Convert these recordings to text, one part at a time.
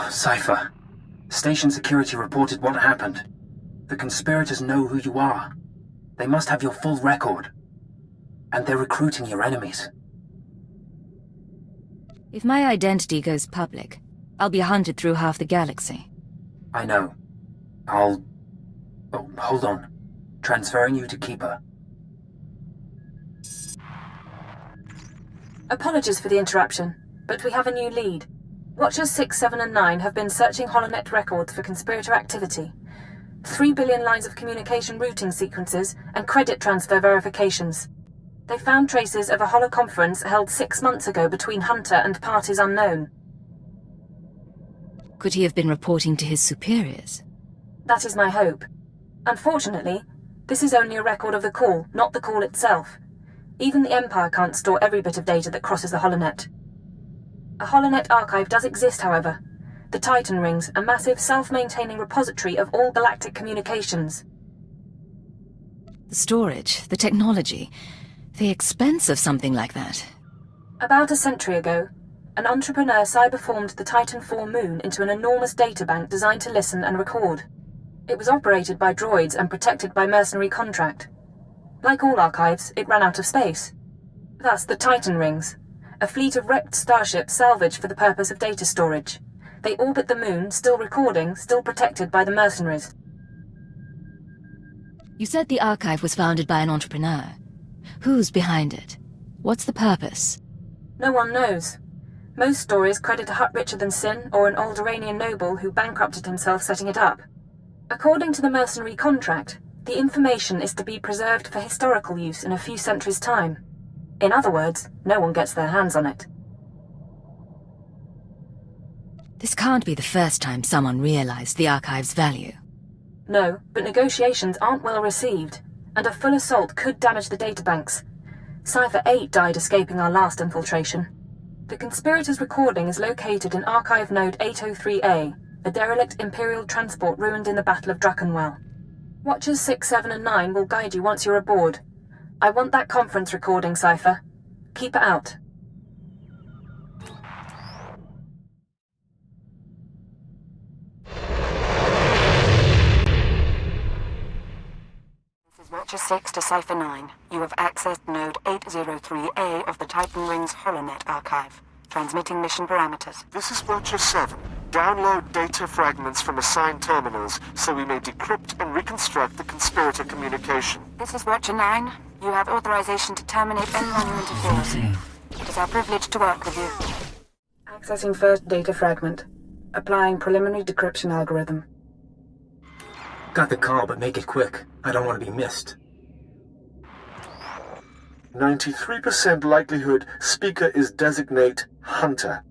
Cipher. Station security reported what happened. The conspirators know who you are. They must have your full record. And they're recruiting your enemies. If my identity goes public, I'll be hunted through half the galaxy. I know. Oh, hold on. Transferring you to Keeper. Apologies for the interruption, but we have a new lead. Watchers 6, 7, and 9 have been searching HoloNet records for conspirator activity. 3 billion lines of communication routing sequences and credit transfer verifications. They found traces of a holoconference held 6 months ago between Hunter and parties unknown. Could he have been reporting to his superiors? That is my hope. Unfortunately, this is only a record of the call, not the call itself. Even the Empire can't store every bit of data that crosses the HoloNet. A HoloNet archive does exist, however. The Tytun Rings, a massive self-maintaining repository of all galactic communications. The storage, the technology, the expense of something like that. About a century ago, an entrepreneur cyberformed the Titan IV moon into an enormous databank designed to listen and record. It was operated by droids and protected by mercenary contract. Like all archives, it ran out of space. Thus the Tytun Rings, a fleet of wrecked starships salvaged for the purpose of data storage. They orbit the moon, still recording, still protected by the mercenaries. You said the archive was founded by an entrepreneur. Who's behind it? What's the purpose? No one knows. Most stories credit a Hutt-Richard-than-Sin or an Alderaanian noble who bankrupted himself setting it up. According to the mercenary contract, the information is to be preserved for historical use in a few centuries' time. In other words, no one gets their hands on it. This can't be the first time someone realized the archive's value. No, but negotiations aren't well received, and a full assault could damage the databanks. Cipher 8 died escaping our last infiltration. The conspirators' recording is located in Archive Node 803A, a derelict Imperial transport ruined in the Battle of Druckenwell. Watchers 6, 7, and 9 will guide you once you're aboard. I want that conference recording, Cipher. Keep it out. This is Watcher 6 to Cipher 9. You have accessed Node 803A of the Tytun Rings HoloNet archive. Transmitting mission parameters. This is Watcher 7. Download data fragments from assigned terminals so we may decrypt and reconstruct the conspirator communication. This is Watcher 9. You have authorization to terminate anyone who interferes. It is our privilege to work with you. Accessing first data fragment. Applying preliminary decryption algorithm. Got the call, but make it quick. I don't want to be missed. 93% likelihood speaker is designate Hunter.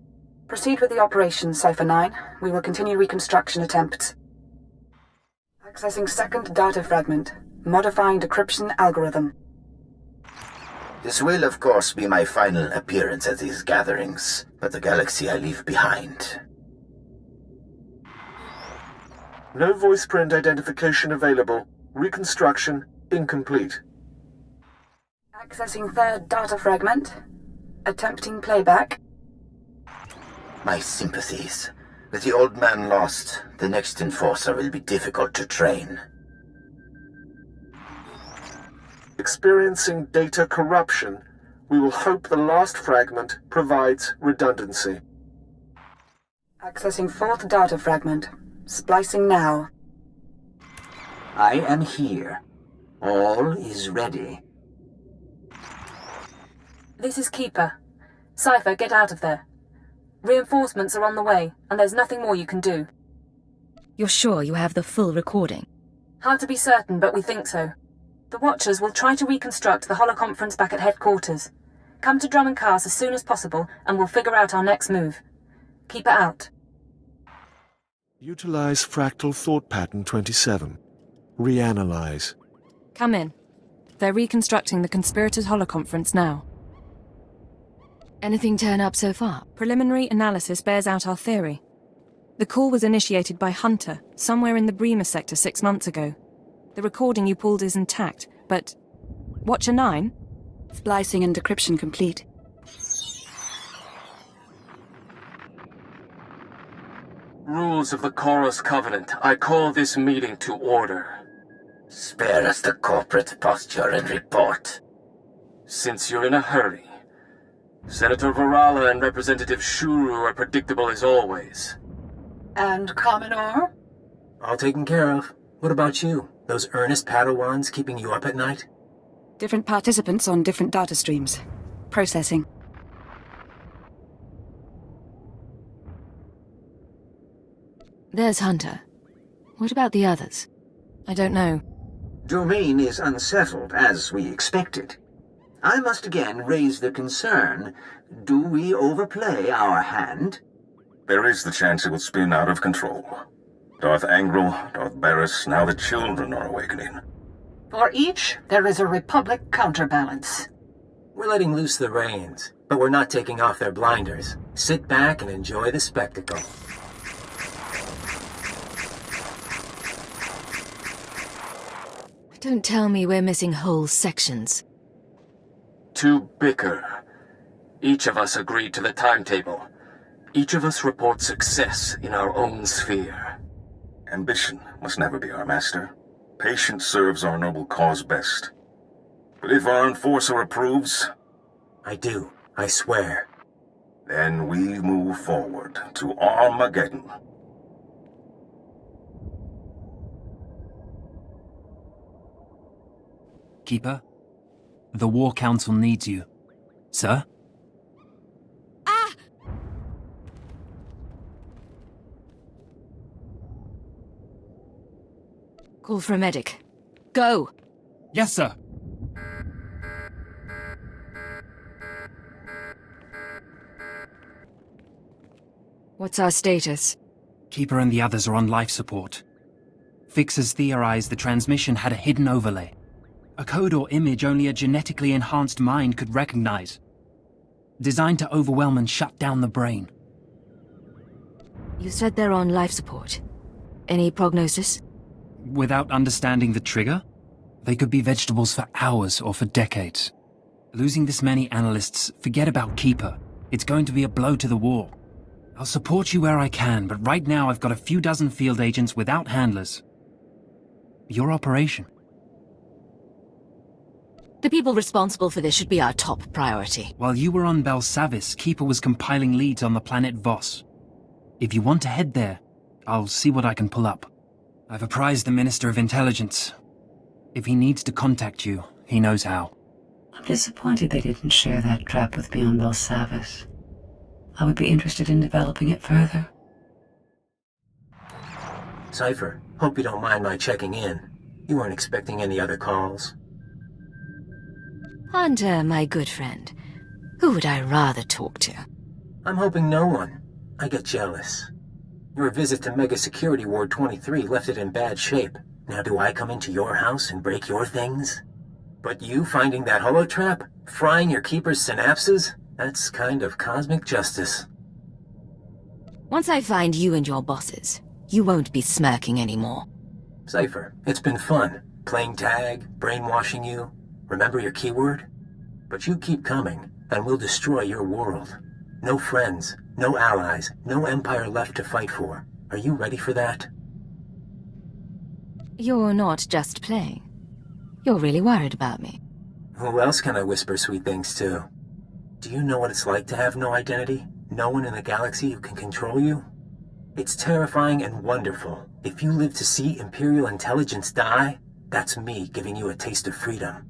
Proceed with the operation, Cipher 9. We will continue reconstruction attempts. Accessing second data fragment. Modifying decryption algorithm. This will, of course, be my final appearance at these gatherings, but the galaxy I leave behind. No voice print identification available. Reconstruction incomplete. Accessing third data fragment. Attempting playback. My sympathies. With the old man lost, the next enforcer will be difficult to train. Experiencing data corruption, we will hope the last fragment provides redundancy. Accessing fourth data fragment. Splicing now. I am here. All is ready. This is Keeper. Cipher, get out of there. Reinforcements are on the way, and there's nothing more you can do. You're sure you have the full recording? Hard to be certain, but we think so. The Watchers will try to reconstruct the holoconference back at headquarters. Come to Dromund Kaas as soon as possible, and we'll figure out our next move. Keep it out. Utilize fractal thought pattern 27. Reanalyze. Come in. They're reconstructing the conspirators' holoconference now. Anything turn up so far? Preliminary analysis bears out our theory. The call was initiated by Hunter, somewhere in the Bremer sector 6 months ago. The recording you pulled is intact, but... Watcher 9? Splicing and decryption complete. Rules of the Koros Covenant. I call this meeting to order. Spare us the corporate posture and report. Since you're in a hurry, Senator Varala and Representative Shuru are predictable as always. And Commodore? All taken care of. What about you? Those earnest Padawans keeping you up at night? Different participants on different data streams. Processing. There's Hunter. What about the others? I don't know. Domain is unsettled, as we expected. I must again raise the concern. Do we overplay our hand? There is the chance it will spin out of control. Darth Angral, Darth Barris, now the children are awakening. For each, there is a Republic counterbalance. We're letting loose the reins, but we're not taking off their blinders. Sit back and enjoy the spectacle. Don't tell me we're missing whole sections. To bicker. Each of us agreed to the timetable. Each of us reports success in our own sphere. Ambition must never be our master. Patience serves our noble cause best. But if our enforcer approves... I do, I swear. Then we move forward to Armageddon. Keeper, the War Council needs you. Sir? Ah! Call for a medic. Go! Yes, sir. What's our status? Keeper and the others are on life support. Fixers theorized the transmission had a hidden overlay. A code or image only a genetically enhanced mind could recognize. Designed to overwhelm and shut down the brain. You said they're on life support. Any prognosis? Without understanding the trigger, they could be vegetables for hours or for decades. Losing this many analysts, forget about Keeper. It's going to be a blow to the war. I'll support you where I can, but right now I've got a few dozen field agents without handlers. Your operation. The people responsible for this should be our top priority. While you were on Belsavis, Keeper was compiling leads on the planet Voss. If you want to head there, I'll see what I can pull up. I've apprised the Minister of Intelligence. If he needs to contact you, he knows how. I'm disappointed they didn't share that trap with me on Belsavis. I would be interested in developing it further. Cipher, hope you don't mind my checking in. You weren't expecting any other calls? Hunter, my good friend. Who would I rather talk to? I'm hoping no one. I get jealous. Your visit to Mega Security Ward 23 left it in bad shape. Now do I come into your house and break your things? But you finding that holotrap? Frying your keeper's synapses? That's kind of cosmic justice. Once I find you and your bosses, you won't be smirking anymore. Cipher, it's been fun. Playing tag, brainwashing you. Remember your keyword? But you keep coming, and we'll destroy your world. No friends, no allies, no empire left to fight for. Are you ready for that? You're not just playing. You're really worried about me. Who else can I whisper sweet things to? Do you know what it's like to have no identity? No one in the galaxy who can control you? It's terrifying and wonderful. If you live to see Imperial intelligence die, that's me giving you a taste of freedom.